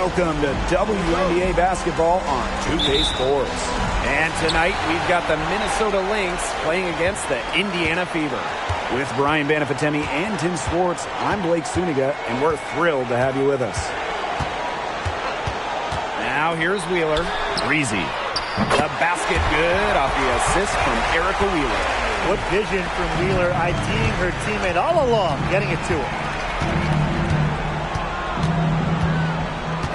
Welcome to WNBA basketball on 2K Sports. And tonight we've got the Minnesota Lynx playing against the Indiana Fever. With Brian Banafitemi and Tim Swartz, I'm Blake Suniga, and we're thrilled to have you with us. Now here's Wheeler. Breezy. The basket good off the assist from Erica Wheeler. What vision from Wheeler, IDing her teammate all along, getting it to her.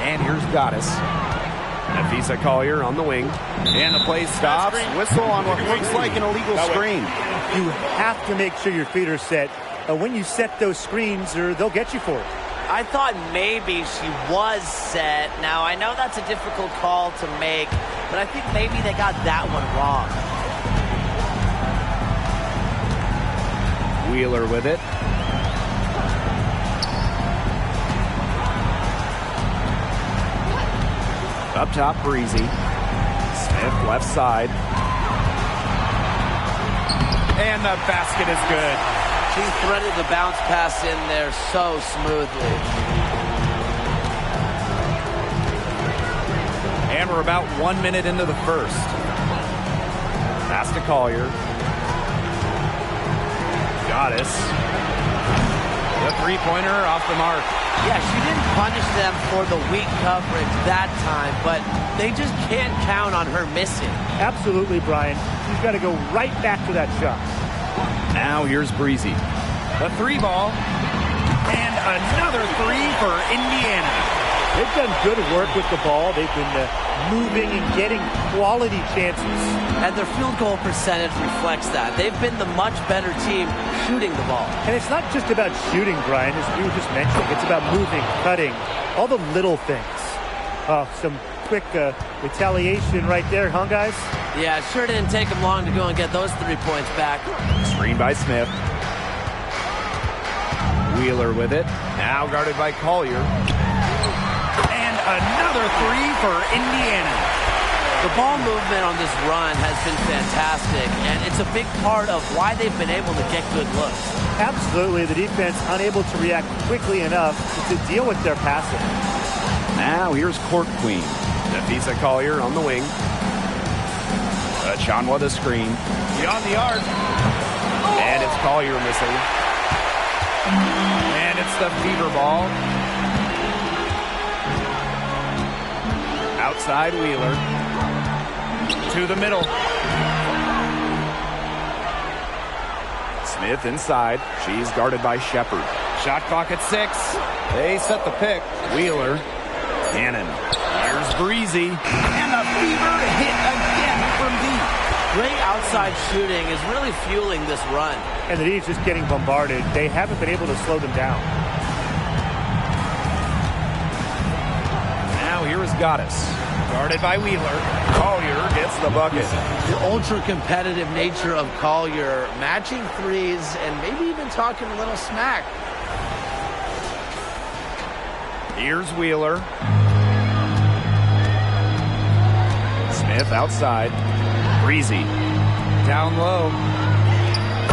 And here's Goddess. Nafisa Collier on the wing. And the play stops. Whistle on what looks like an illegal screen. You have to make sure your feet are set. When you set those screens, or they'll get you for it. I thought maybe she was set. Now, I know that's a difficult call to make, but I think maybe they got that one wrong. Wheeler with it. Up top, Breezy. Smith, left side. And the basket is good. She threaded the bounce pass in there so smoothly. And we're about 1 minute into the first. Pass to Collier. Goddess. The three-pointer off the mark. Yeah, she didn't punish them for the weak coverage that time, but they just can't count on her missing. Absolutely, Brian. She's got to go right back to that shot. Now here's Breezy. The three ball. And another three for Indiana. They've done good work with the ball. They've been moving and getting quality chances. And their field goal percentage reflects that. They've been the much better team shooting the ball. And it's not just about shooting, Brian, as you were just mentioning. It's about moving, cutting, all the little things. Some quick retaliation right there, huh, guys? Yeah, it sure didn't take them long to go and get those 3 points back. Screen by Smith. Wheeler with it. Now guarded by Collier. And another three for Indiana. The ball movement on this run has been fantastic, and it's a big part of why they've been able to get good looks. Absolutely. The defense unable to react quickly enough to deal with their passing. Now here's Court Queen. Nafisa Collier on the wing. Chanwa the screen. Beyond the arc. And it's Collier missing. And it's the Fever ball. Outside Wheeler. To the middle. Smith inside. She's guarded by Shepard. Shot clock at 6. They set the pick. Wheeler. Cannon. Here's Breezy. And the Fever hit again from deep. Great outside shooting is really fueling this run. And the D's just getting bombarded. They haven't been able to slow them down. Now here is Goddess. Guarded by Wheeler. Collier gets the bucket. The ultra-competitive nature of Collier, matching threes and maybe even talking a little smack. Here's Wheeler. Smith outside. Breezy. Down low.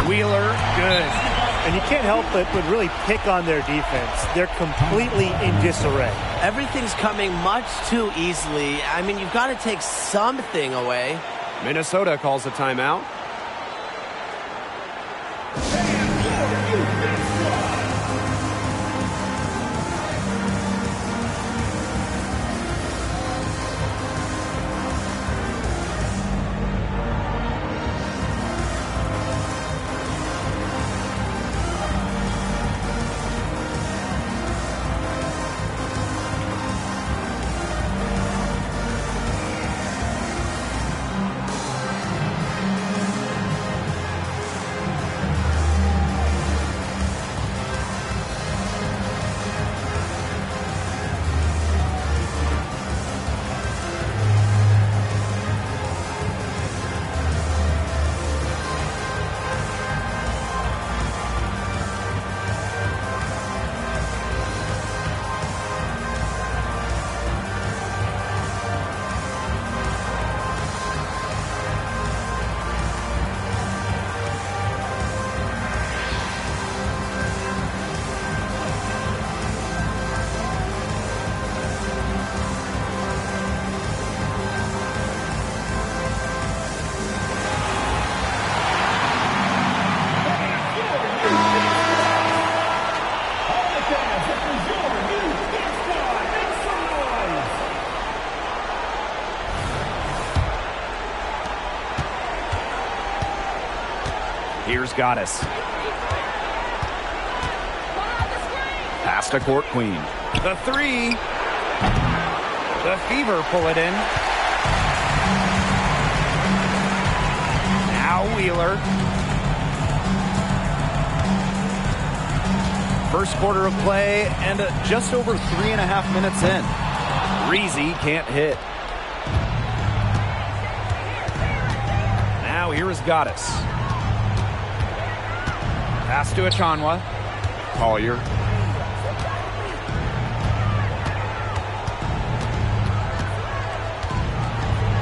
Wheeler, good. And you can't help but really pick on their defense. They're completely in disarray. Everything's coming much too easily. I mean, you've got to take something away. Minnesota calls a timeout. Goddess. Pass to Court Queen. The three. The Fever pull it in. Now Wheeler. First quarter of play and just over 3.5 minutes in. Breezy can't hit. Now here is Goddess. Pass to Achanwa. Collier.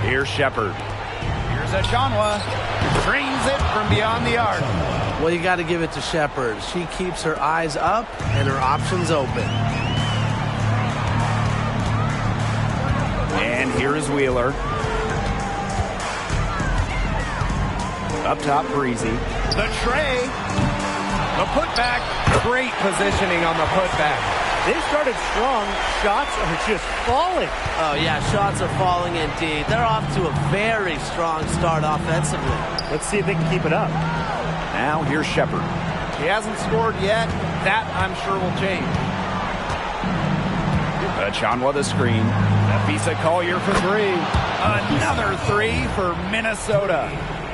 Here's Shepard. Here's Achanwa. Trains it from beyond the arc. Well, you got to give it to Shepard. She keeps her eyes up and her options open. And here is Wheeler. Up top, Breezy. The tray. The putback. Great positioning on the putback. They started strong. Shots are just falling. Oh, yeah, shots are falling indeed. They're off to a very strong start offensively. Let's see if they can keep it up. Now here's Shepard. He hasn't scored yet. That, I'm sure, will change. Achanwa the screen. Nafisa Collier for three. Another three for Minnesota.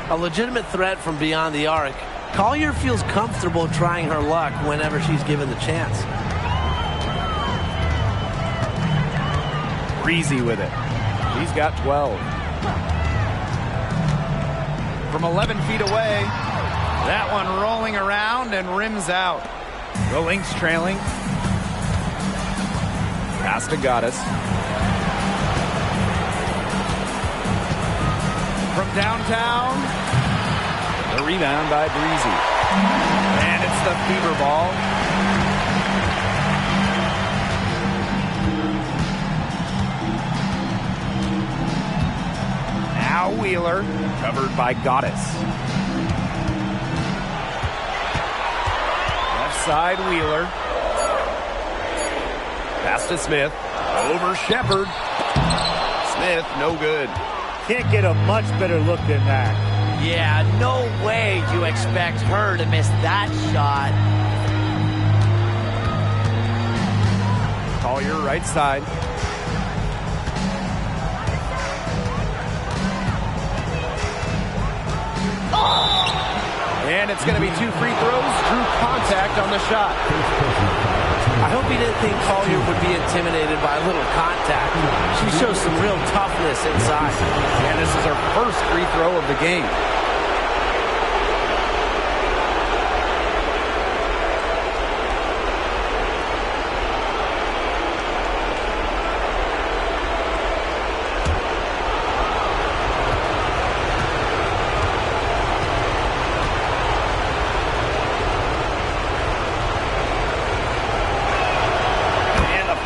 A legitimate threat from beyond the arc. Collier feels comfortable trying her luck whenever she's given the chance. Breezy with it. He's got 12. From 11 feet away, that one rolling around and rims out. The Lynx trailing. Pass to Goddess. From downtown, the rebound by Breezy. And it's the Fever ball. Now Wheeler, covered by Goddess. Left side, Wheeler. Pass to Smith. Over Shepard. Smith, no good. Can't get a much better look than that. Yeah, no way you expect her to miss that shot. Collier, right side. And it's going to be 2 free throws. Drew contact on the shot. I hope he didn't think Collier would be intimidated by a little contact. She shows some real toughness inside. And this is her first free throw of the game.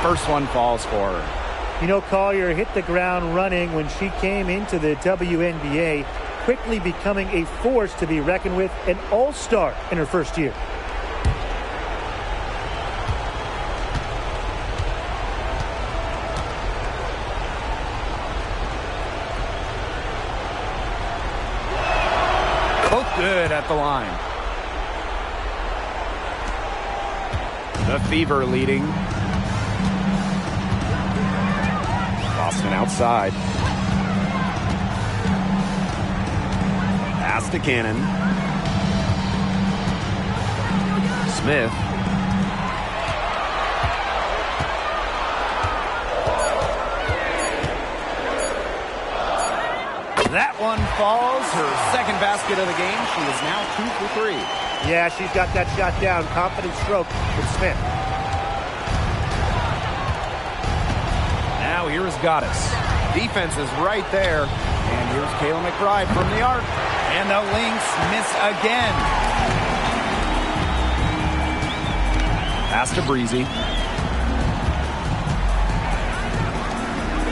First one falls for her. You know, Collier hit the ground running when she came into the WNBA, quickly becoming a force to be reckoned with, an all-star in her first year. Both good at the line. The Fever leading. Boston outside. Pass to Cannon. Smith. That one falls. Her second basket of the game. She is now 2 for 3. Yeah, she's got that shot down. Confident stroke with Smith. Now here is Goddess. Defense is right there. And here's Kayla McBride from the arc. And the Lynx miss again. Pass to Breezy.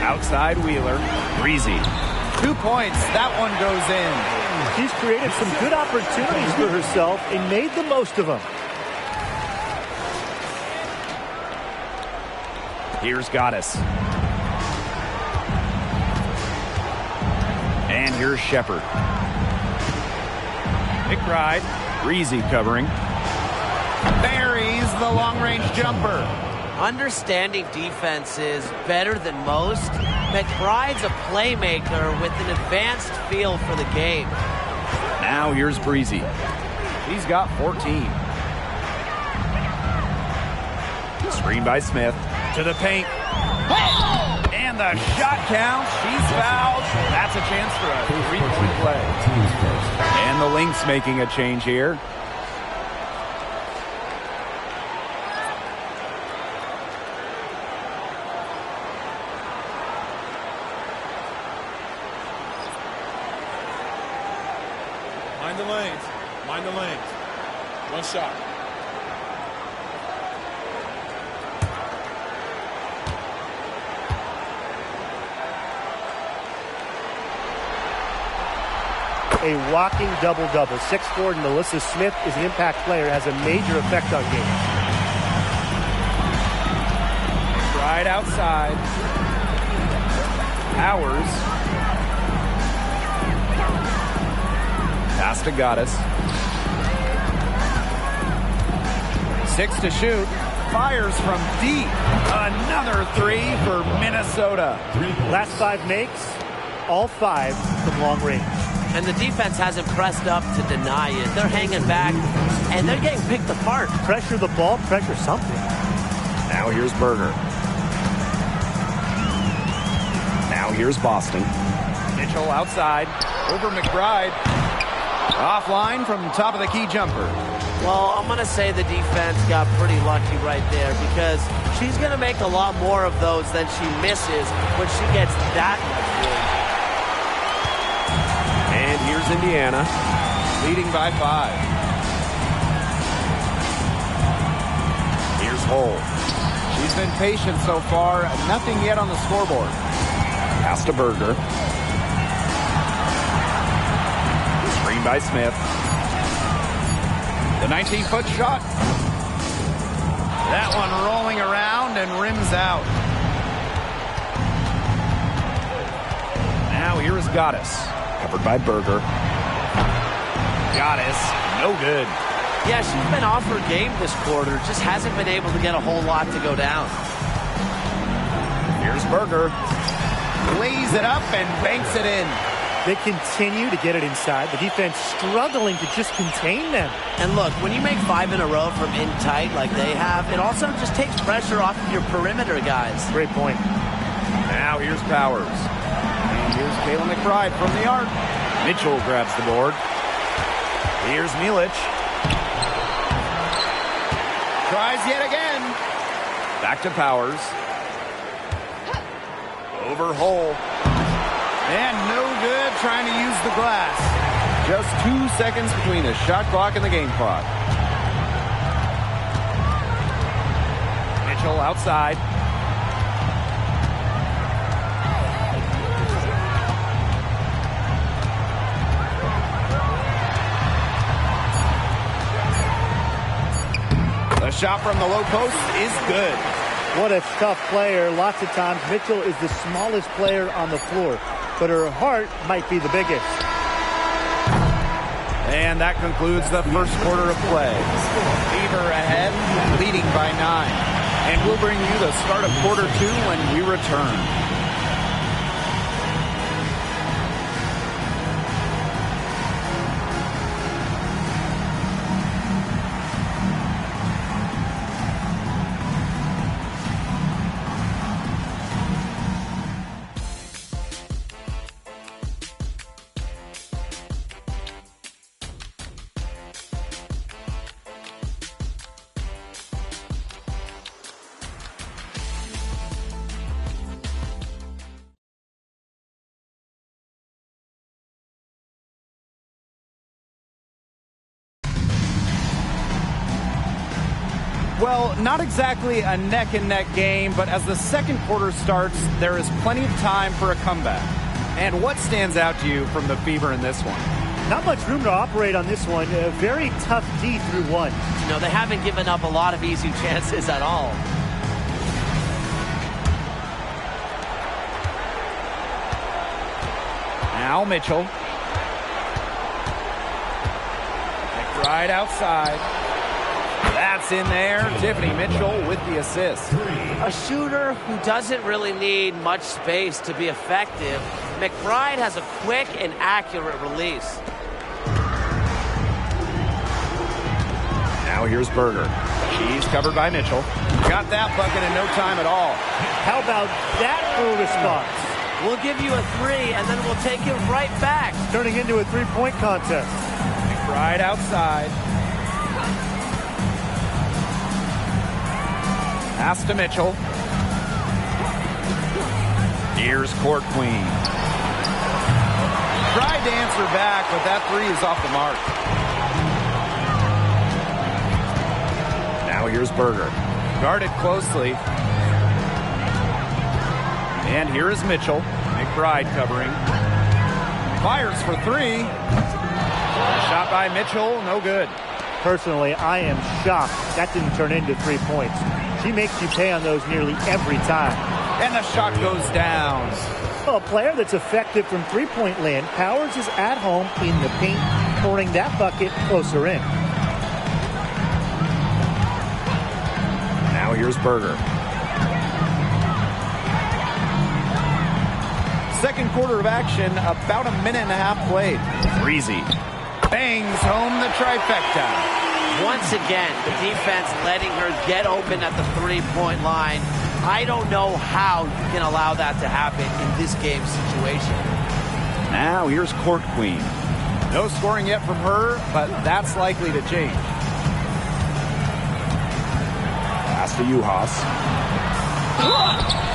Outside Wheeler. Breezy. 2 points. That one goes in. She's created some good opportunities for herself and made the most of them. Here's Goddess. And here's Shepard. McBride Breezy covering. Buries the long-range jumper. Understanding defense is better than most. McBride's a playmaker with an advanced feel for the game. Now here's Breezy. He's got 14. Screen by Smith. To the paint. And the shot counts. She's fouled. That's a chance for a three-point play. And the Lynx making a change here. Mind the lanes. Mind the lanes. One shot. A walking double-double. 6'4" Melissa Smith is an impact player, has a major effect on games. Right outside. Powers. Pass to Goddess. 6 to shoot. Fires from deep. Another 3 for Minnesota. Last 5 makes, all 5 from long range. And the defense hasn't pressed up to deny it. They're hanging back, and they're getting picked apart. Pressure the ball, pressure something. Now here's Berger. Now here's Boston. Mitchell outside. Over McBride. Offline from top of the key jumper. Well, I'm going to say the defense got pretty lucky right there because she's going to make a lot more of those than she misses when she gets that much room. And here's Indiana, leading by 5. Here's Hull. She's been patient so far. Nothing yet on the scoreboard. Pass to Berger. Screen by Smith. The 19-foot shot. That one rolling around and rims out. Now here is Goddess. Covered by Berger. Goddess, no good. Yeah, she's been off her game this quarter. Just hasn't been able to get a whole lot to go down. Here's Berger. Lays it up and banks it in. They continue to get it inside. The defense struggling to just contain them. And look, when you make 5 in a row from in tight like they have, it also just takes pressure off of your perimeter guys. Great point. Now here's Powers. And here's Kayla McBride from the arc. Mitchell grabs the board. Here's Milic. Tries yet again. Back to Powers. Over Hull. And no good trying to use the glass. Just 2 seconds between the shot clock and the game clock. Mitchell outside. The shot from the low post is good. What a tough player. Lots of times, Mitchell is the smallest player on the floor, but her heart might be the biggest. And that concludes the first quarter of play. Fever ahead, leading by 9. And we'll bring you the start of quarter 2 when we return. Well, not exactly a neck-and-neck game, but as the second quarter starts, there is plenty of time for a comeback. And what stands out to you from the Fever in this one? Not much room to operate on this one. A very tough D through 1. You know, they haven't given up a lot of easy chances at all. Now Mitchell. McBride outside. That's in there. Tiffany Mitchell with the assist. A shooter who doesn't really need much space to be effective, McBride has a quick and accurate release. Now here's Berger. She's covered by Mitchell. Got that bucket in no time at all. How about that for a response? We'll give you a 3, and then we'll take it right back. Turning into a three-point contest. McBride outside. Pass to Mitchell. Here's Court Queen. Tried to answer back, but that 3 is off the mark. Now here's Berger. Guarded closely. And here is Mitchell. McBride covering. Fires for 3. Shot by Mitchell, no good. Personally, I am shocked that didn't turn into 3 points. She makes you pay on those nearly every time. And the shot goes down. Well, a player that's effective from three-point land, Powers is at home in the paint, pouring that bucket closer in. Now here's Berger. Second quarter of action, about a minute and a half played. Breezy bangs home the trifecta. Once again, the defense letting her get open at the three-point line. I don't know how you can allow that to happen in this game situation. Now here's Court Queen. No scoring yet from her, but that's likely to change. Pass to Uhas.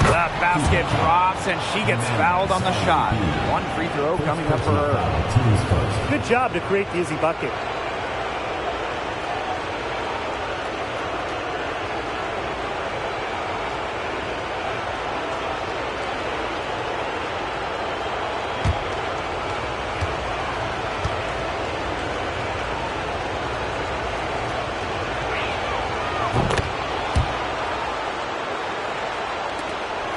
The basket drops, and she gets fouled on the shot. One free throw coming up for her. Good job to create the easy bucket.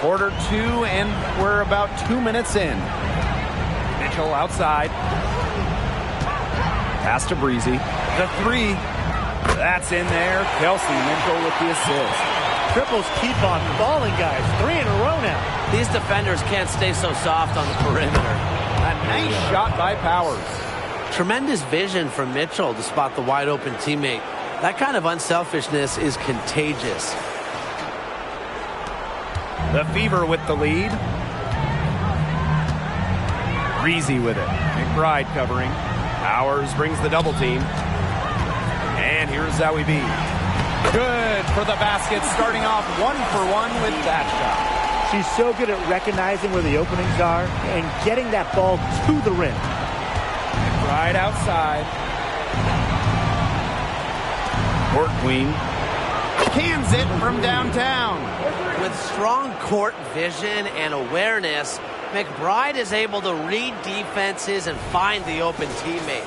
Quarter 2, and we're about 2 minutes in. Mitchell outside. Pass to Breezy. The 3. That's in there. Kelsey Mitchell with the assist. Triples keep on falling, guys. 3 in a row now. These defenders can't stay so soft on the perimeter. A nice shot by Powers. Tremendous vision from Mitchell to spot the wide-open teammate. That kind of unselfishness is contagious. The Fever with the lead. Breezy with it. McBride covering. Powers brings the double team. And here's Zowie B. Good for the basket, starting off 1 for 1 with that shot. She's so good at recognizing where the openings are and getting that ball to the rim. McBride outside. Court Queen cans it from downtown. With strong court vision and awareness, McBride is able to read defenses and find the open teammate.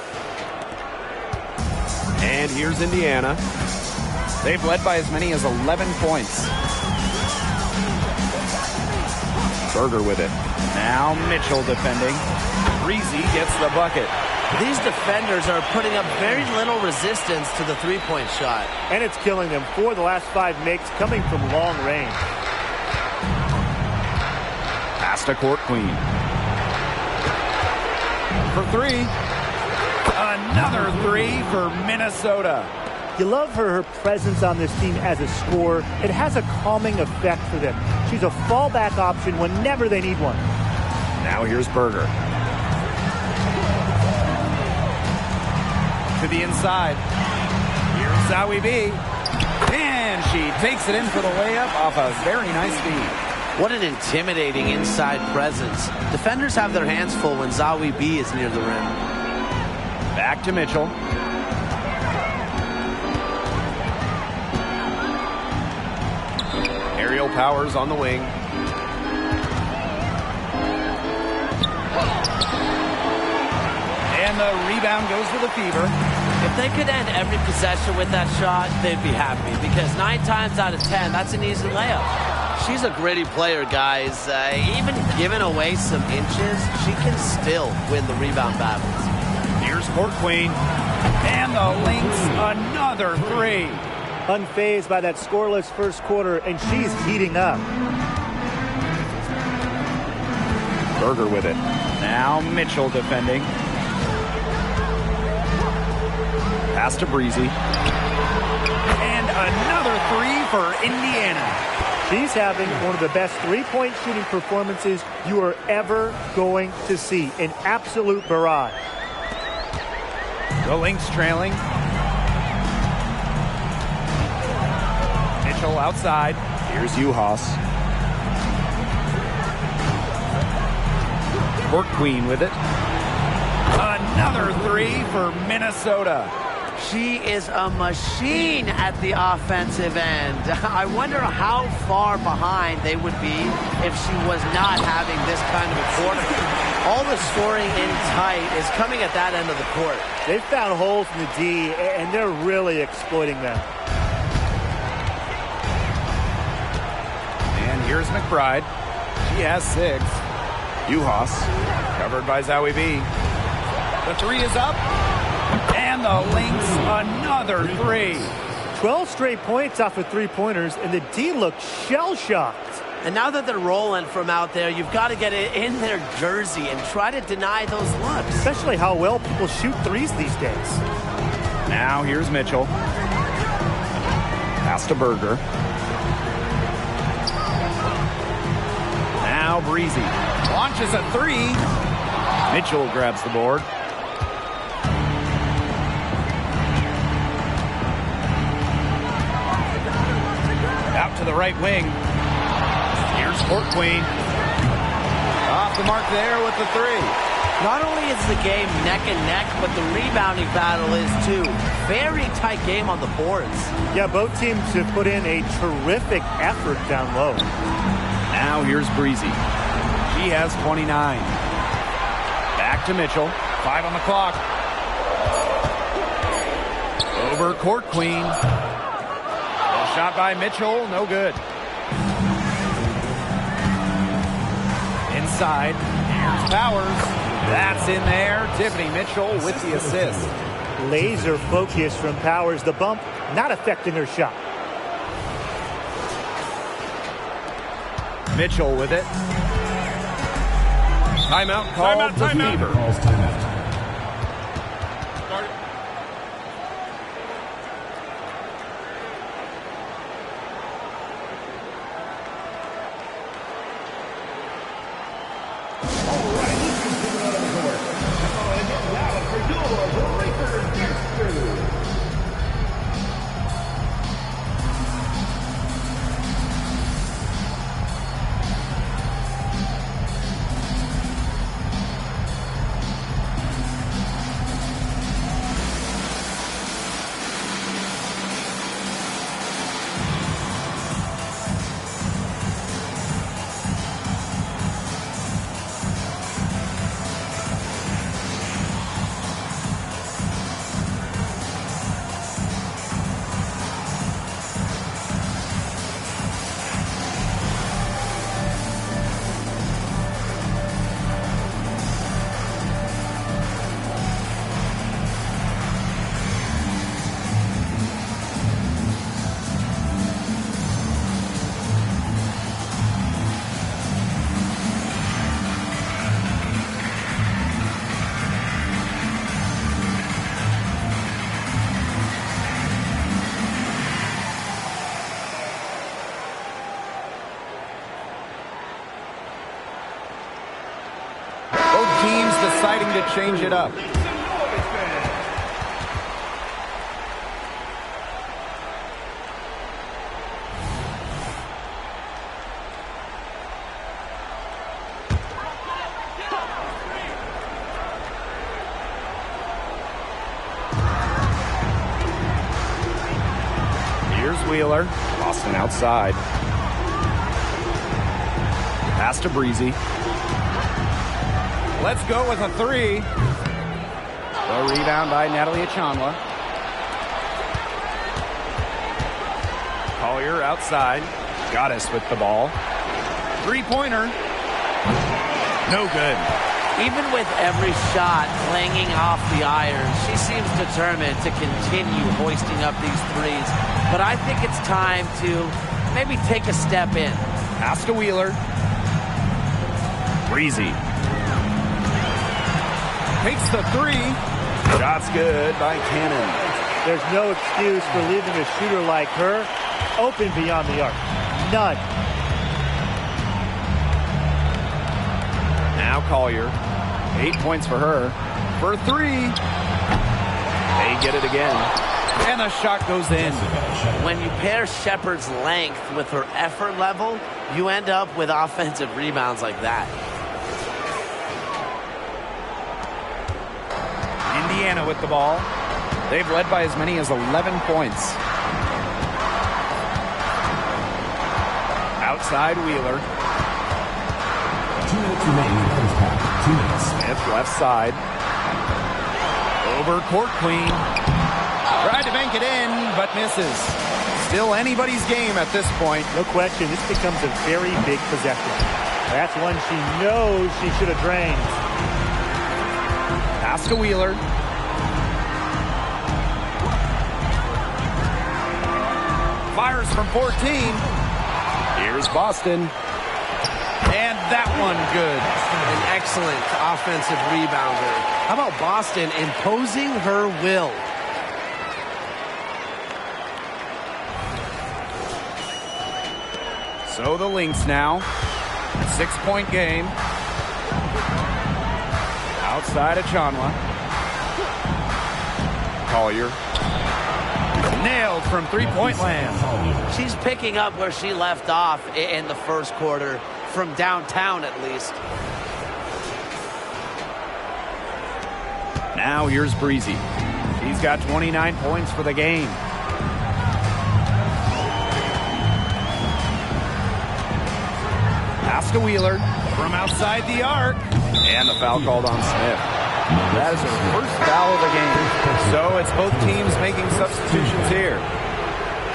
And here's Indiana. They've led by as many as 11 points. Berger with it. Now Mitchell defending. Breezy gets the bucket. These defenders are putting up very little resistance to the three-point shot. And it's killing them. 4 of the last 5 makes coming from long range. Pass to Court Queen. For 3. Another 3 for Minnesota. You love her presence on this team as a scorer. It has a calming effect for them. She's a fallback option whenever they need one. Now here's Berger. To the inside. Here's Zowie B. And she takes it in for the layup off a very nice feed. What an intimidating inside presence. Defenders have their hands full when Zowie B is near the rim. Back to Mitchell. Aerial Powers on the wing. And the rebound goes to the Fever. If they could end every possession with that shot, they'd be happy, because 9 times out of 10, that's an easy layup. She's a gritty player, guys. Even giving away some inches, she can still win the rebound battles. Here's Court Queen. And the Lynx, another three. Unfazed by that scoreless first quarter, and she's heating up. Berger with it. Now Mitchell defending. Pass to Breezy. And another three for Indiana. She's having one of the best three-point shooting performances you are ever going to see. An absolute barrage. The Lynx trailing. Mitchell outside. Here's Uhas. Court Queen with it. Another three for Minnesota. She is a machine at the offensive end. I wonder how far behind they would be if she was not having this kind of a quarter. All the scoring in tight is coming at that end of the court. They've found holes in the D, and they're really exploiting them. And here's McBride. She has 6. Uhas covered by Zowie B. The three is up. And the Lynx, another three. 12 straight points off of three-pointers, and the D looks shell-shocked. And now that they're rolling from out there, you've got to get it in their jersey and try to deny those looks. Especially how well people shoot threes these days. Now here's Mitchell. Pass to Berger. Now Breezy. Launches a three. Mitchell grabs the board. Out to the right wing. Here's Court Queen. Off the mark there with the three. Not only is the game neck and neck, but the rebounding battle is too. Very tight game on the boards. Yeah, both teams have put in a terrific effort down low. Now here's Breezy. She has 29. Back to Mitchell. 5 on the clock. Over Court Queen. Shot by Mitchell, no good. Inside, here's Powers. That's in there. Tiffany Mitchell with the assist. Laser focus from Powers. The bump not affecting her shot. Mitchell with it. Timeout called to Fever. Deciding to change it up. Here's Wheeler. Boston outside. Pass to Breezy. Let's go with a three. The rebound by Natalie Achanwa. Collier outside. Goddess with the ball. Three-pointer. No good. Even with every shot clanging off the iron, she seems determined to continue hoisting up these threes. But I think it's time to maybe take a step in. Pass to Wheeler. Breezy. Takes the three. Shot's good by Cannon. There's no excuse for leaving a shooter like her open beyond the arc. None. Now Collier. 8 points for her. For three. They get it again. And the shot goes in. When you pair Shepherd's length with her effort level, you end up with offensive rebounds like that. Indiana with the ball. They've led by as many as 11 points. Outside Wheeler. 2 minutes remaining. Smith left side. Over court queen. Tried to bank it in, but misses. Still anybody's game at this point. No question, this becomes a very big possession. That's one she knows she should have drained. Pass to Wheeler. Fires from 14. Here's Boston. And that one good. An excellent offensive rebounder. How about Boston imposing her will? So the Lynx now. 6-point game. Outside of Chanwa. Collier. Nailed from three-point land. She's picking up where she left off in the first quarter, from downtown at least. Now here's Breezy. He's got 29 points for the game. Pass to Wheeler from outside the arc. And the foul called on Smith. That is her first foul of the game. So it's both teams making substitutions here.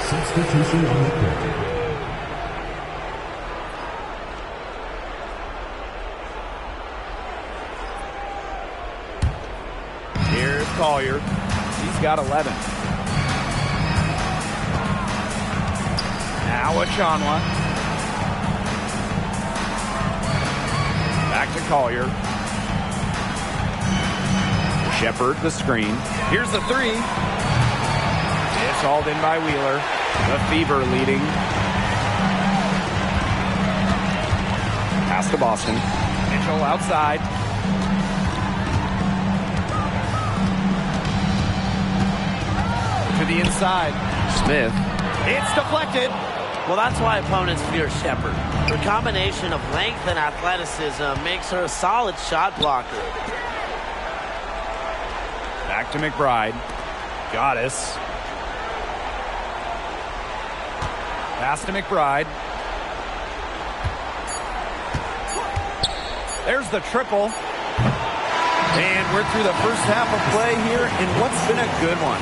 Substitution on the court. Here's Collier. He's got 11. Now Achanwa. Back to Collier. Shepherd the screen. Here's the three. It's hauled in by Wheeler. The Fever leading. Pass to Boston. Mitchell outside. To the inside. Smith. It's deflected. Well, that's why opponents fear Shepherd. Her combination of length and athleticism makes her a solid shot blocker. Back to McBride. Goddess. Pass to McBride. There's the triple. And we're through the first half of play here in what's been a good one.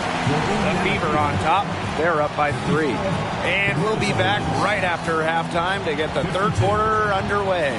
The Fever on top. They're up by 3. And we'll be back right after halftime to get the third quarter underway.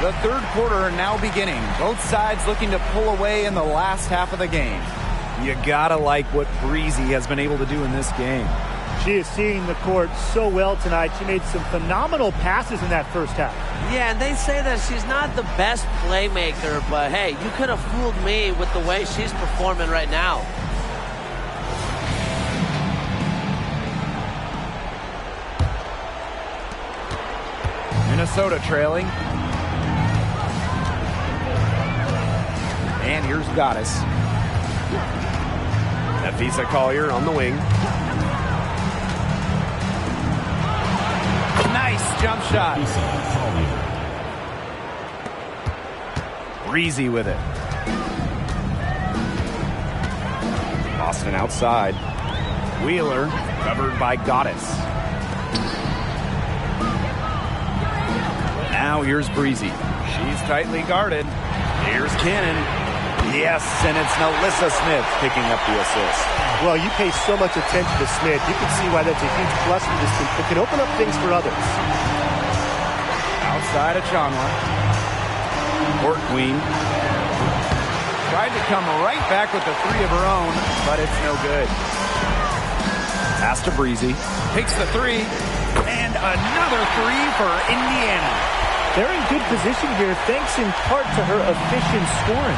The third quarter now beginning. Both sides looking to pull away in the last half of the game. You gotta like what Breezy has been able to do in this game. She is seeing the court so well tonight. She made some phenomenal passes in that first half. Yeah, and they say that she's not the best playmaker, but hey, you could have fooled me with the way she's performing right now. Minnesota trailing. And here's Goddess. Nafisa Collier on the wing. Nice jump shot. Breezy with it. Boston outside. Wheeler covered by Goddess. Now here's Breezy. She's tightly guarded. Here's Cannon. Yes, and it's Nalissa Smith picking up the assist. Well, you pay so much attention to Smith. You can see why that's a huge plus for this team. It can open up things for others. Outside of Chanwa. Court Queen. Tried to come right back with the three of her own, but it's no good. Pass to Breezy. Takes the three. And another three for Indiana. They're in good position here, thanks in part to her efficient scoring.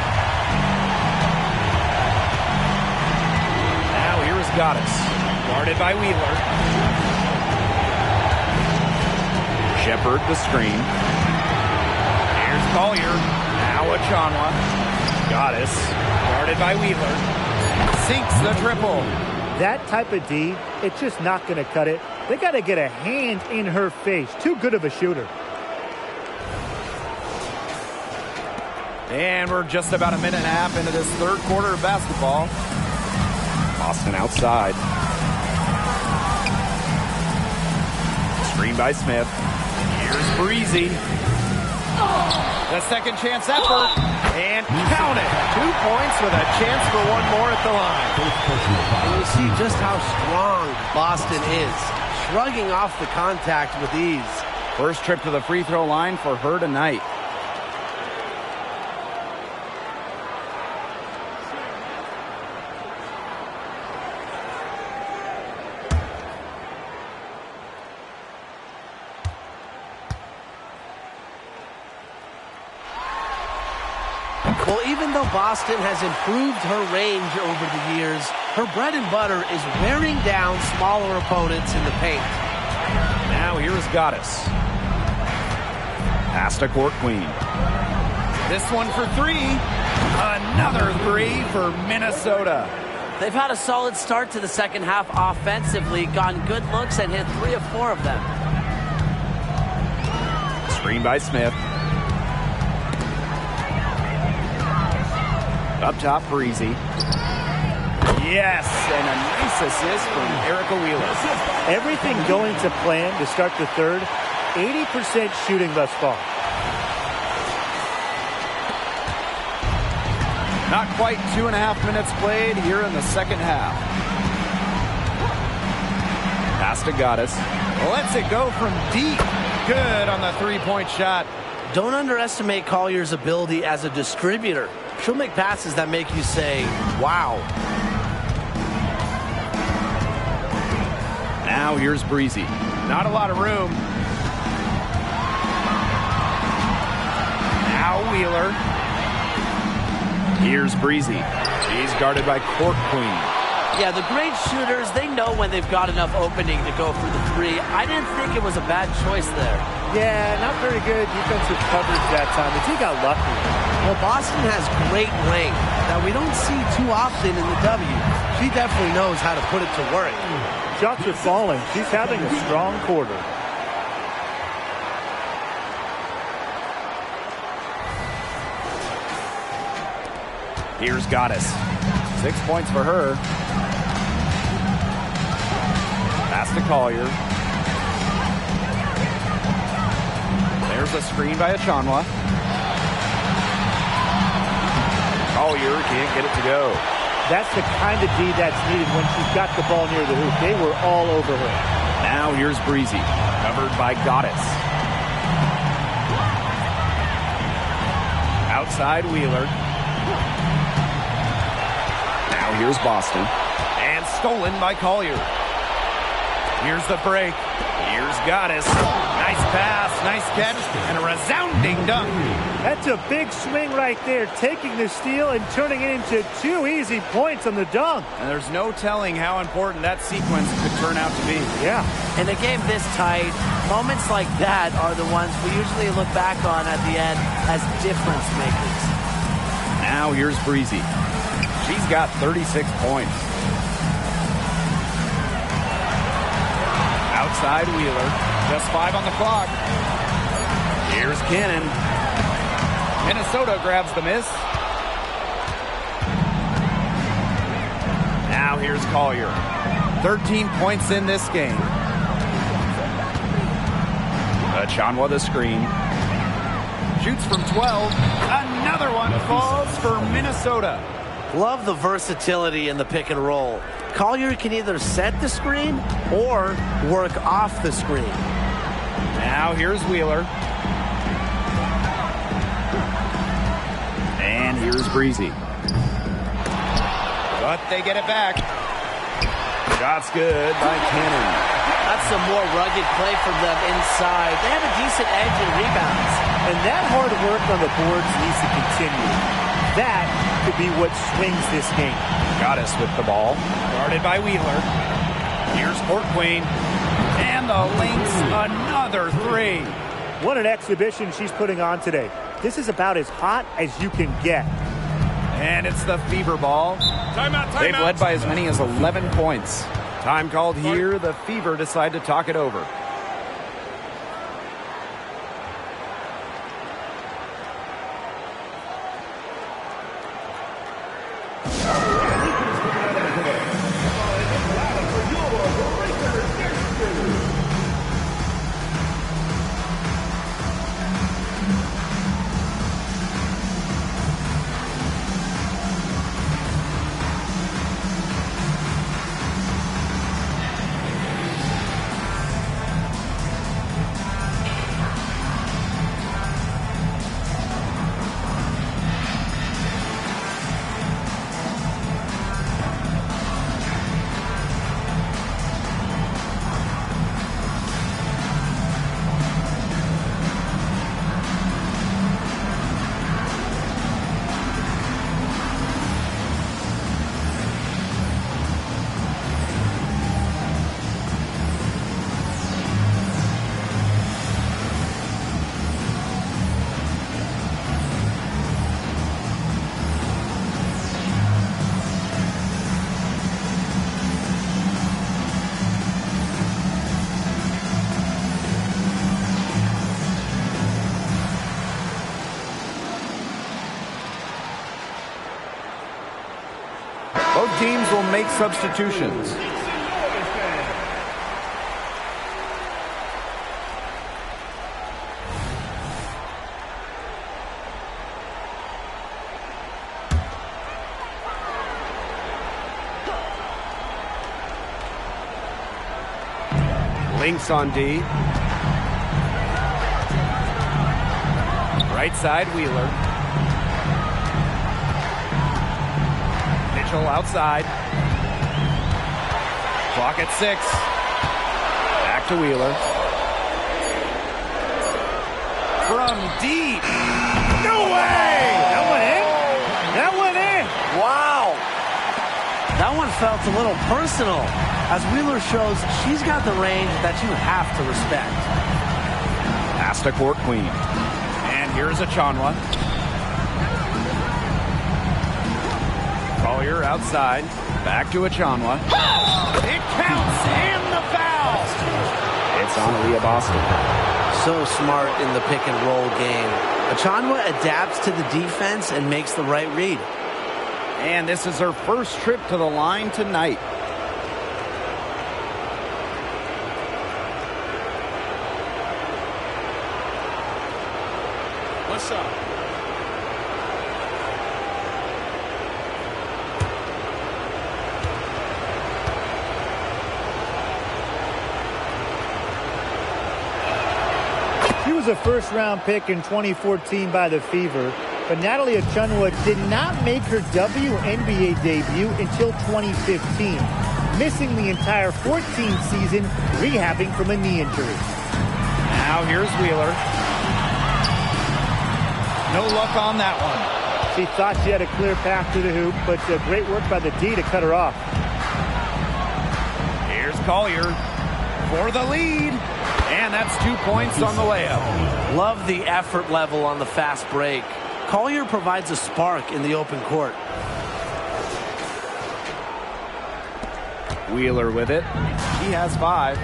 Now here is Goddess. Guarded by Wheeler. Shepard the screen. Here's Collier. Now Achanwa. Goddess. Guarded by Wheeler. Sinks the triple. That type of D, it's just not going to cut it. They got to get a hand in her face. Too good of a shooter. And we're just about a minute and a half into this third quarter of basketball. Boston outside. Screen by Smith. Here's Breezy. The second chance effort. And count it. 2 points with a chance for one more at the line. And you see just how strong Boston is. Shrugging off the contact with ease. First trip to the free throw line for her tonight. Well, even though Boston has improved her range over the years, her bread and butter is wearing down smaller opponents in the paint. Now here is Goddess. Pass to Court Queen. This one for three. Another three for Minnesota. They've had a solid start to the second half offensively, gotten good looks and hit 3 of 4 of them. Screen by Smith. Up top, Breezy. Yes, and a nice assist from Erica Wheeler. Everything going to plan to start the third. 80% shooting thus far. Not quite 2.5 minutes played here in the second half. Pass to Goddess. Lets it go from deep. Good on the three-point shot. Don't underestimate Collier's ability as a distributor. She'll make passes that make you say, wow. Now here's Breezy. Not a lot of room. Now Wheeler. Here's Breezy. She's guarded by Court Queen. Yeah, the great shooters, they know when they've got enough opening to go for the three. I didn't think it was a bad choice there. Yeah, not very good defensive coverage that time. The team got lucky. Well, Boston has great length that we don't see too often in the W. She definitely knows how to put it to work. Shots are falling. She's having a strong quarter. Here's Goddess. 6 points for her. Pass to Collier. There's a screen by Achanwa. Collier can't get it to go. That's the kind of D that's needed when she's got the ball near the hoop. They were all over her. Now here's Breezy, covered by Goddess. Outside Wheeler. Now here's Boston. And stolen by Collier. Here's the break. Here's Goddess. Nice pass, nice catch, and a resounding dunk. That's a big swing right there, taking the steal and turning it into 2 easy points on the dunk. And there's no telling how important that sequence could turn out to be. Yeah. In a game this tight, moments like that are the ones we usually look back on at the end as difference makers. Now here's Breezy. She's got 36 points. Outside Wheeler. Just 5 on the clock. Here's Cannon. Minnesota grabs the miss. Now here's Collier. 13 points in this game. Achanwa the screen. Shoots from 12. Another one falls for Minnesota. Love the versatility in the pick and roll. Collier can either set the screen or work off the screen. Now here's Wheeler. And here's Breezy. But they get it back. Shot's good by Cannon. That's some more rugged play from them inside. They have a decent edge in rebounds. And that hard work on the boards needs to continue. That could be what swings this game. Goddess with the ball. Guarded by Wheeler. Here's Court Queen. And the Lynx, another 3. What an exhibition she's putting on today. This is about as hot as you can get. And it's the Fever ball. Timeout, They've led by as many as 11 points. Time called here. The Fever decide to talk it over. Both teams will make substitutions. Lynx on D. Right side, Wheeler. Mitchell outside. Clock at 6. Back to Wheeler. From deep. No way! That went in? That went in! Wow! That one felt a little personal, as Wheeler shows she's got the range that you have to respect. Pass to Court Queen. And here's Achanwa. Collier outside. Back to Achanwa. It counts and the foul! It's on Aaliyah Boston. So smart in the pick and roll game. Achanwa adapts to the defense and makes the right read. And this is her first trip to the line tonight. What's up? She was a first-round pick in 2014 by the Fever, but Natalie Achanwa did not make her WNBA debut until 2015. missing the entire 14th season, rehabbing from a knee injury. Now here's Wheeler. No luck on that one. She thought she had a clear path to the hoop, but great work by the D to cut her off. Here's Collier for the lead. And that's 2 points on the layup. Love the effort level on the fast break. Collier provides a spark in the open court. Wheeler with it. He has 5.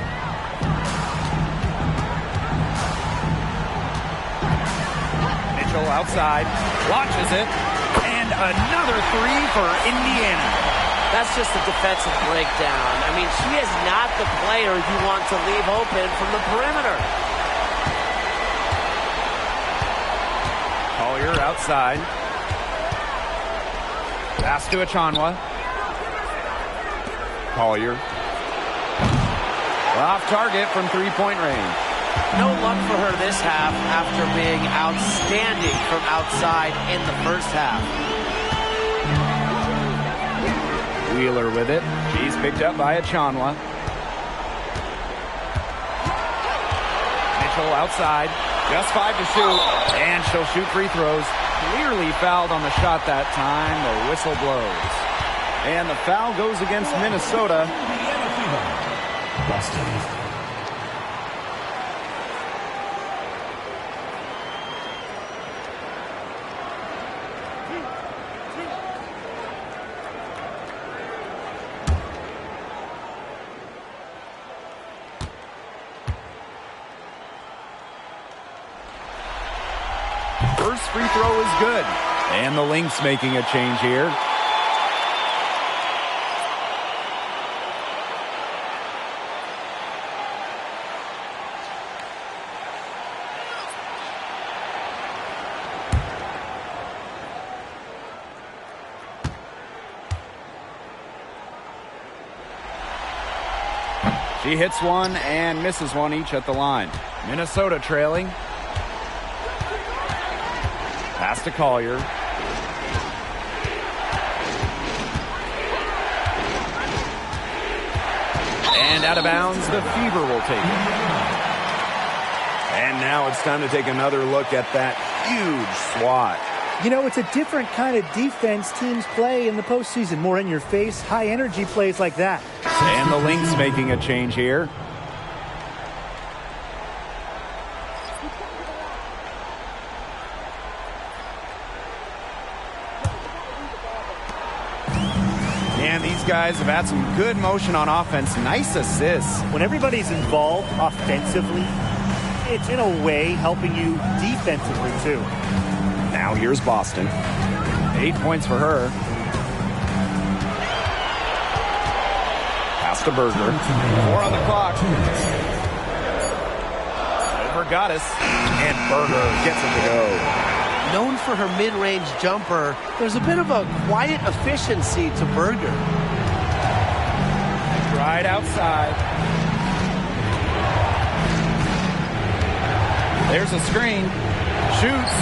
Mitchell outside. Launches it. And another 3 for Indiana. That's just a defensive breakdown. I mean, she is not the player you want to leave open from the perimeter. Collier outside. Pass to Achanwa. Collier. Off target from three-point range. No luck for her this half after being outstanding from outside in the first half. Wheeler with it. She's picked up by Achanwa. Mitchell outside. Just 5 to shoot. And she'll shoot free throws. Clearly fouled on the shot that time. The whistle blows. And the foul goes against Minnesota. Boston. First free throw is good. And the Lynx making a change here. She hits one and misses one each at the line. Minnesota trailing. Pass to Collier. And out of bounds, the Fever will take it. And now it's time to take another look at that huge swat. You know, it's a different kind of defense teams play in the postseason. More in your face, high energy plays like that. And the Lynx making a change here. And these guys have had some good motion on offense. Nice assists. When everybody's involved offensively, it's in a way helping you defensively too. Now here's Boston. 8 points for her. Pass to Berger. 4 on the clock. Over Goddess. And Berger gets it to go. Known for her mid-range jumper, there's a bit of a quiet efficiency to Berger. Right outside. There's a screen. Shoots.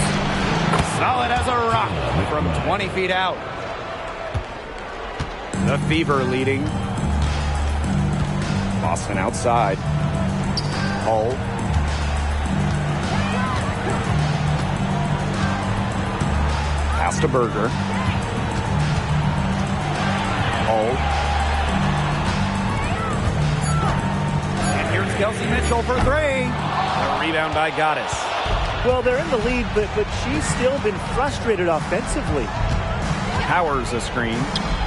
Solid as a rock from 20 feet out. The Fever leading. Boston outside. Hull. Pass to Berger. Hull. And here's Kelsey Mitchell for 3. A rebound by Goddess. Well, they're in the lead, but she's still been frustrated offensively. Powers a screen.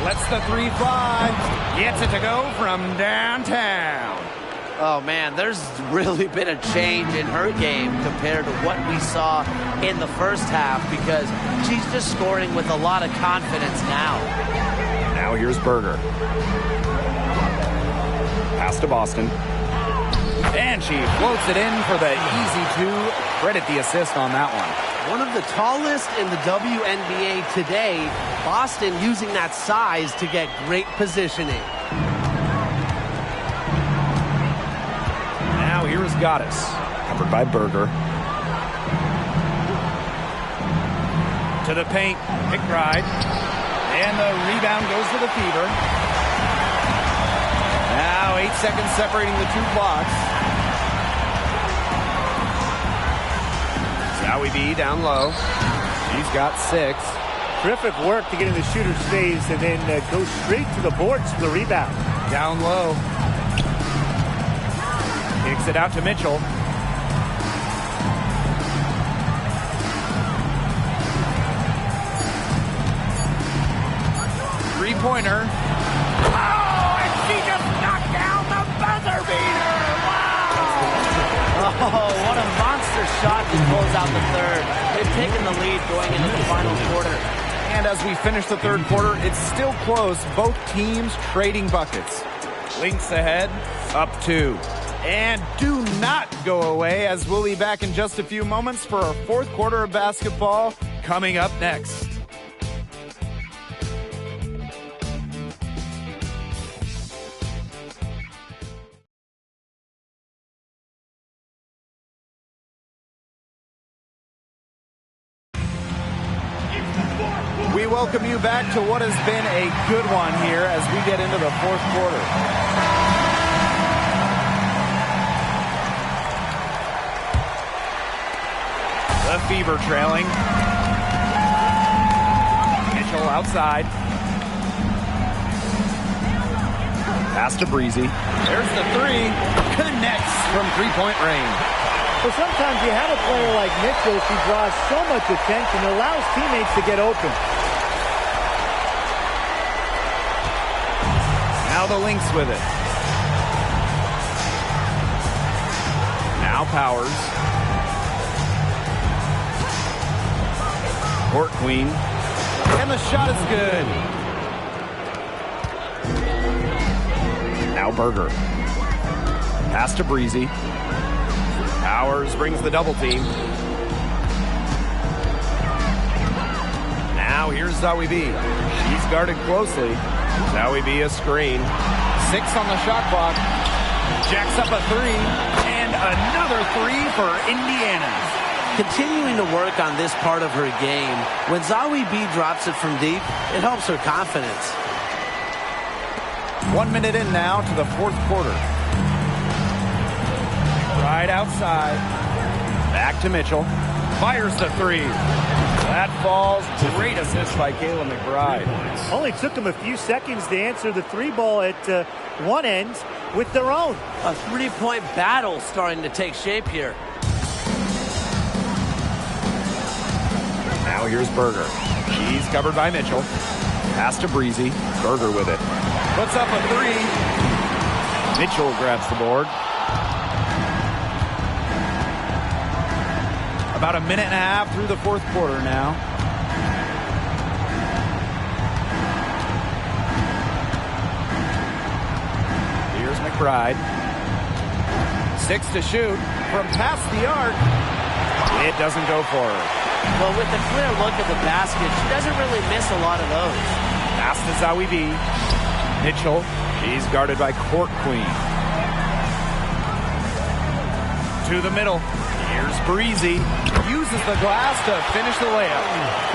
Lets the 3 fly. Gets it to go from downtown. Oh, man, there's really been a change in her game compared to what we saw in the first half because she's just scoring with a lot of confidence now. Now here's Berger. Pass to Boston. And she floats it in for the easy 2. Credit the assist on that one. One of the tallest in the WNBA today. Boston using that size to get great positioning. Now here is Goddess. Covered by Berger. To the paint. McBride. And the rebound goes to the Fever. Now 8 seconds separating the two blocks. Zowie B down low. She's got 6. Terrific work to get in the shooter's phase and then go straight to the boards for the rebound. Down low. Kicks it out to Mitchell. Three-pointer. Oh, and she just knocked down the buzzer beater. Wow! Oh, what a monster shot to close out the third. They've taken the lead going into the final quarter. And as we finish the third quarter, it's still close. Both teams trading buckets. Lynx ahead, up 2. And do not go away, as we'll be back in just a few moments for our fourth quarter of basketball coming up next. We welcome you back to what has been a good one here as we get into the fourth quarter. The Fever trailing. Mitchell outside. Pass to Breezy. There's the 3. Connects from three-point range. Well, sometimes you have a player like Mitchell, she draws so much attention, it allows teammates to get open. Now the Lynx with it. Now Powers. Court Queen. And the shot is good. Now Berger. Pass to Breezy. Powers brings the double team. Now here's Zowie B. She's guarded closely. Zowie B a screen. 6 on the shot clock. Jacks up a 3. And another 3 for Indiana. Continuing to work on this part of her game, when Zowie B drops it from deep, it helps her confidence. 1 minute in now to the fourth quarter. Right outside. Back to Mitchell. Fires the 3. That falls. Great assist by Kayla McBride. Only took them a few seconds to answer the 3 ball at one end with their own. A 3-point battle starting to take shape here. Now here's Berger. She's covered by Mitchell. Pass to Breezy. Berger with it. Puts up a 3. Mitchell grabs the board. About a minute and a half through the fourth quarter now. Here's McBride. 6 to shoot from past the arc. It doesn't go for her. Well, with a clear look at the basket, she doesn't really miss a lot of those. Pass to Zowie B. Mitchell. She's guarded by Court Queen. To the middle. Here's Breezy. Uses the glass to finish the layup.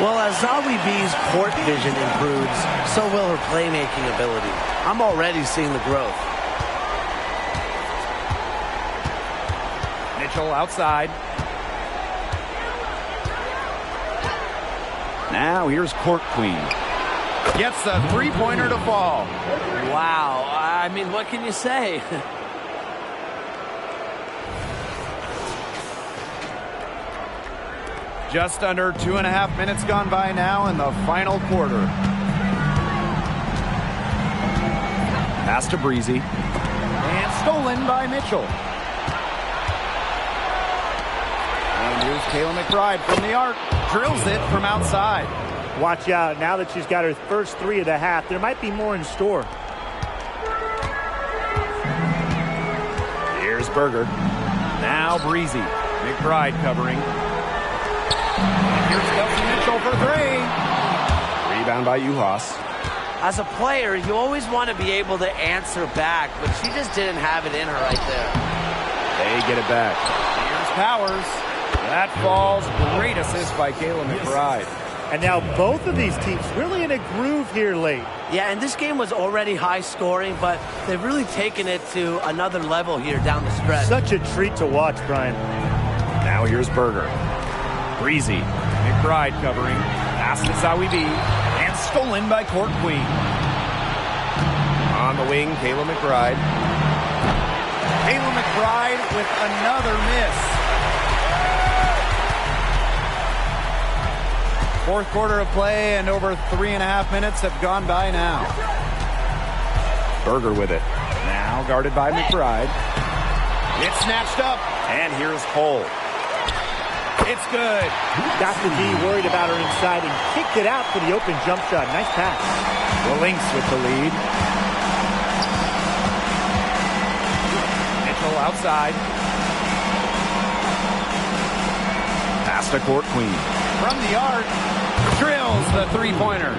Well, as Zowie B's court vision improves, so will her playmaking ability. I'm already seeing the growth. Mitchell outside. Now here's Court Queen. Gets the three-pointer to fall. Wow. I mean, what can you say? Just under 2.5 minutes gone by now in the final quarter. Pass to Breezy. And stolen by Mitchell. And here's Kayla McBride from the arc. Drills it from outside. Watch out. Now that she's got her first 3 of the half, there might be more in store. Here's Berger. Now Breezy. McBride covering. Here's Kelsey Mitchell for 3. Rebound by Uhas. As a player, you always want to be able to answer back, but she just didn't have it in her right there. They get it back. Here's Powers. That falls. Great assist by Kayla McBride. And now both of these teams really in a groove here late. Yeah, and this game was already high scoring, but they've really taken it to another level here down the stretch. Such a treat to watch, Brian. Now here's Berger. Breezy. McBride covering. Passed to Zawi B. And stolen by Court Queen. On the wing, Kayla McBride. Kayla McBride with another miss. Fourth quarter of play, and over 3.5 minutes have gone by now. Berger with it. Now guarded by McBride. It's snatched up, and here's Cole. It's good. Got the D worried about her inside and kicked it out for the open jump shot. Nice pass. The Lynx with the lead. Mitchell outside. Pass to Court Queen. From the arc, drills the three-pointer.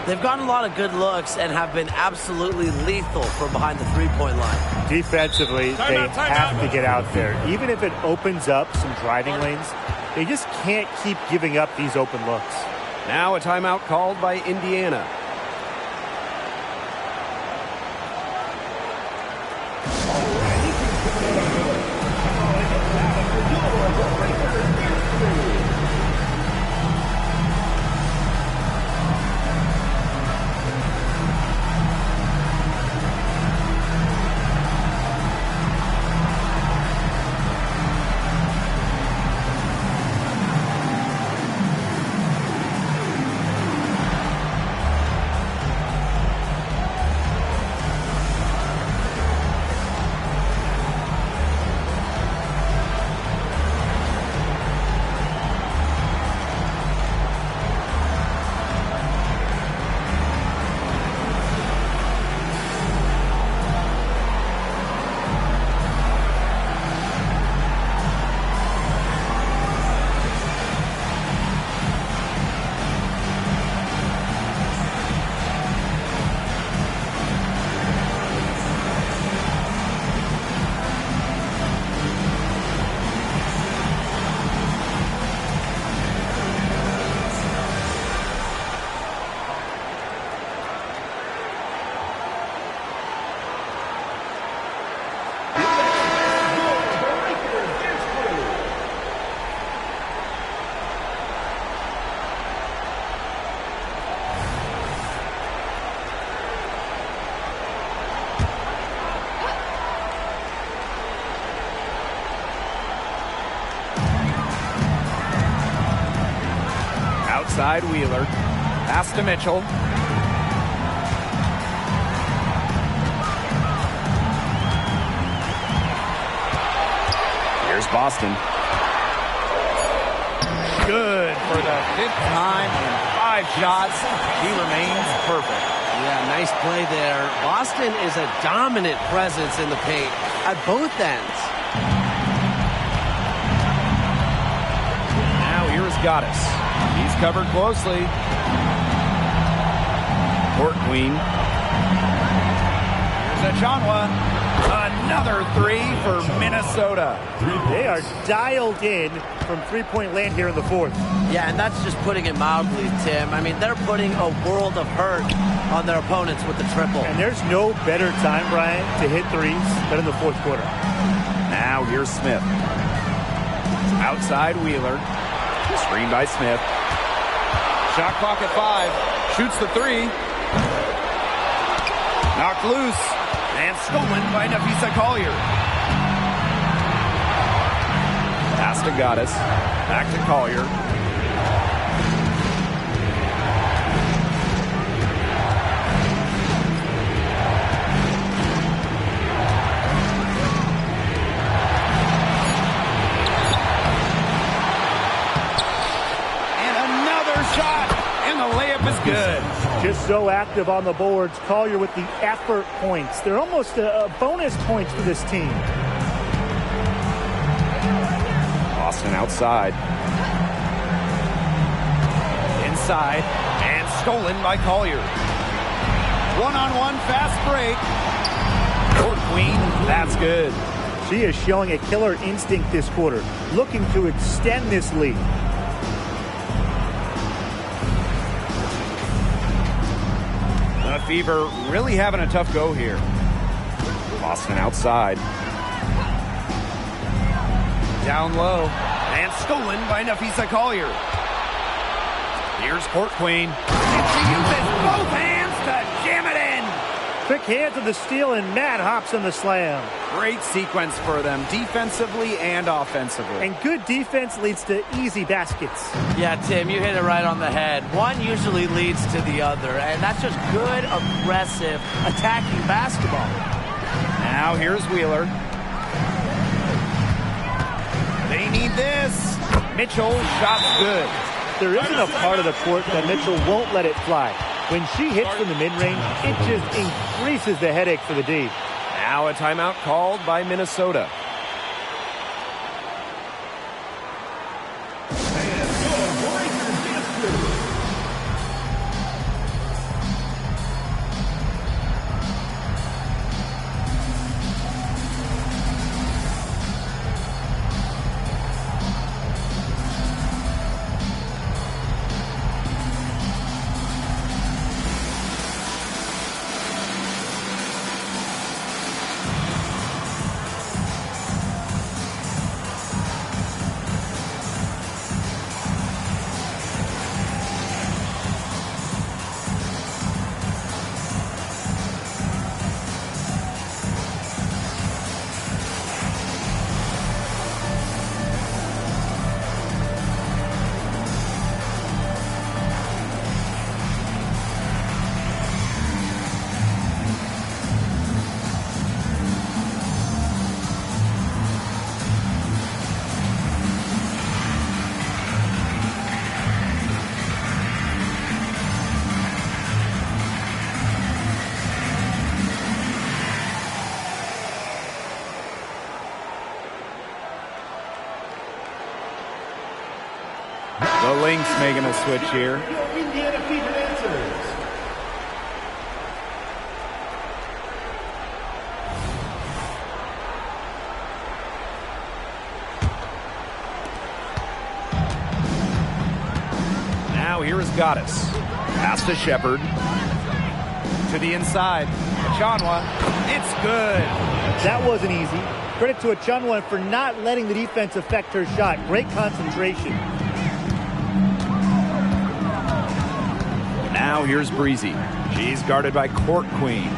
They've gotten a lot of good looks and have been absolutely lethal from behind the three-point line. Defensively, they have to get out there. Even if it opens up some driving lanes, they just can't keep giving up these open looks. Now a timeout called by Indiana. Outside Wheeler. Pass to Mitchell. Here's Boston. Good for the 5th time in 5 shots. He remains perfect. Yeah, nice play there. Boston is a dominant presence in the paint at both ends. Now here's Gaddis. He's covered closely. Court Queen. Here's Achanwa. Another 3 for Minnesota. They are dialed in from three-point land here in the fourth. Yeah, and that's just putting it mildly, Tim. I mean, they're putting a world of hurt on their opponents with the triple. And there's no better time, Brian, to hit threes than in the fourth quarter. Now here's Smith. Outside Wheeler. Screen by Smith. Shot clock at 5. Shoots the 3. Knocked loose. And stolen by Napisa Collier. Pass to Gaddis. Back to Collier. And another shot. And the layup is good. Just so active on the boards. Collier with the effort points. They're almost a bonus points for this team. Boston outside. Inside. And stolen by Collier. One-on-one fast break. Court Queen. That's good. She is showing a killer instinct this quarter. Looking to extend this lead. The Fever really having a tough go here. Boston outside. Down low. And stolen by Nafisa Collier. Here's Court Queen. And she uses both hands to jam it in. Quick hands of the steal, and Matt hops on the slam. Great sequence for them, defensively and offensively. And good defense leads to easy baskets. Yeah, Tim, you hit it right on the head. One usually leads to the other, and that's just good, aggressive, attacking basketball. Now here's Wheeler. They need this. Mitchell, shot's good. There isn't a part of the court that Mitchell won't let it fly. When she hits from the mid-range, it just increases the headache for the D. Now a timeout called by Minnesota. The Lynx making a switch here. Indiana Fever answers. Now here is Goddess. Pass to Shepard. To the inside. Chanwa. It's good. That wasn't easy. Credit to Achunwa for not letting the defense affect her shot. Great concentration. Now here's Breezy. She's guarded by Court Queen.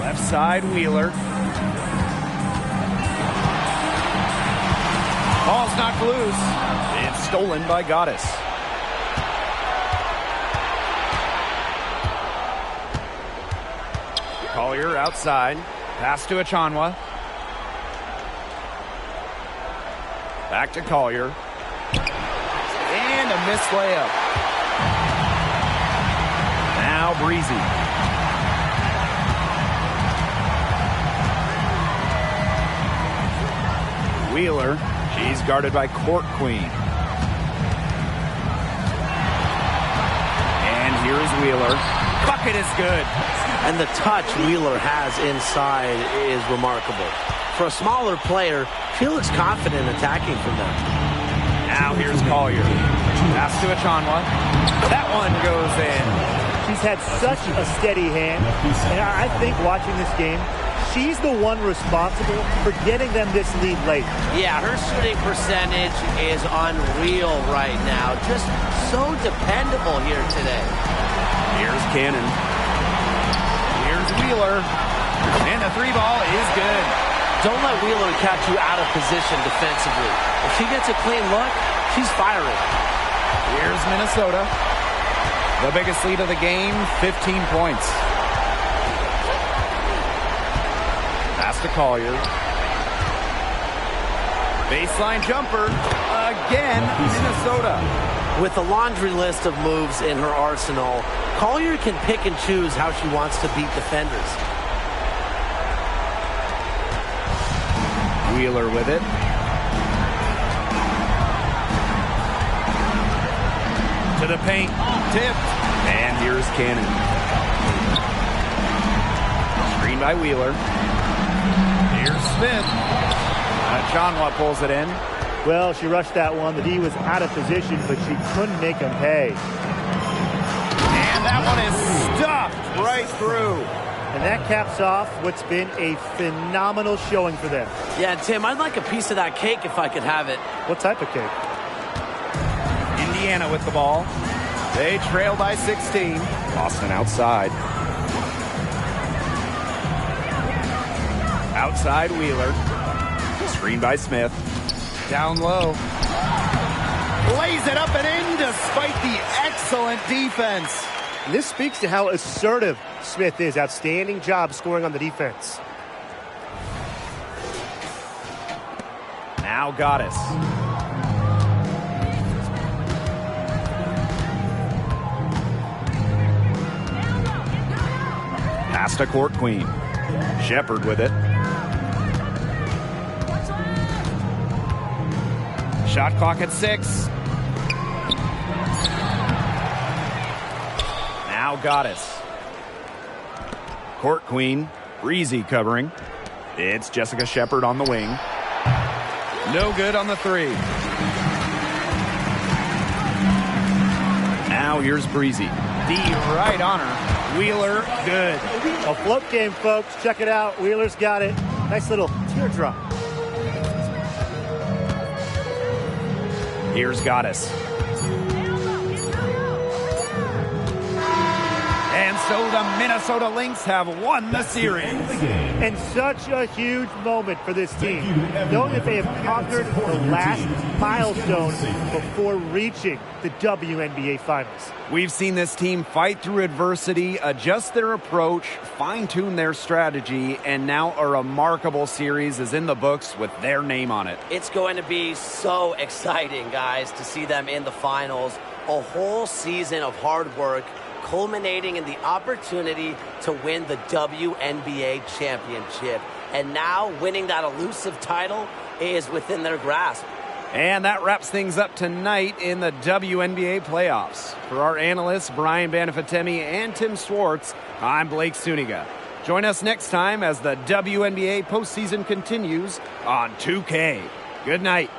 Left side, Wheeler. Ball's knocked loose. It's stolen by Goddess. Collier outside. Pass to Achunwa. Back to Collier. And a missed layup. Now Breezy. Wheeler. She's guarded by Court Queen. And here's Wheeler. Bucket is good. And the touch Wheeler has inside is remarkable. For a smaller player, she looks confident attacking from there. Now here's Collier. Pass to Achunwa. That one goes in. She's had such a steady hand. And I think watching this game, she's the one responsible for getting them this lead late. Yeah, her shooting percentage is unreal right now. Just so dependable here today. Here's Cannon. Here's Wheeler. And the three ball is good. Don't let Wheeler catch you out of position defensively. If she gets a clean look, she's firing. Here's Minnesota. The biggest lead of the game, 15 points. Pass to Collier. Baseline jumper. Again, Minnesota. With a laundry list of moves in her arsenal, Collier can pick and choose how she wants to beat defenders. Wheeler with it. To the paint. Tipped. And here's Cannon. Screen by Wheeler. Here's Smith. Chanwa pulls it in. Well, she rushed that one. The D was out of position, but she couldn't make them pay. right through. And that caps off what's been a phenomenal showing for them. Yeah, Tim, I'd like a piece of that cake if I could have it. What type of cake? Indiana with the ball. They trail by 16. Boston outside. Outside Wheeler. Screen by Smith. Down low. Lays it up and in despite the excellent defense. And this speaks to how assertive Smith is. Outstanding job scoring on the defense. Now Goddess. Pass to Court Queen. Shepard with it. Shot clock at 6. Now Goddess. Court Queen. Breezy covering. It's Jessica Shepard on the wing. No good on the 3. Now here's Breezy. D right on her. Wheeler, good. A float game, folks. Check it out. Wheeler's got it. Nice little teardrop. Here's Goddess. And so the Minnesota Lynx have won the series. And such a huge moment for this team, knowing that they have conquered the last milestone before reaching the WNBA Finals. We've seen this team fight through adversity, adjust their approach, fine-tune their strategy, and now a remarkable series is in the books with their name on it. It's going to be so exciting, guys, to see them in the finals. A whole season of hard work culminating in the opportunity to win the WNBA championship. And now winning that elusive title is within their grasp. And that wraps things up tonight in the WNBA playoffs. For our analysts, Brian Banafitemi and Tim Swartz, I'm Blake Suniga. Join us next time as the WNBA postseason continues on 2K. Good night.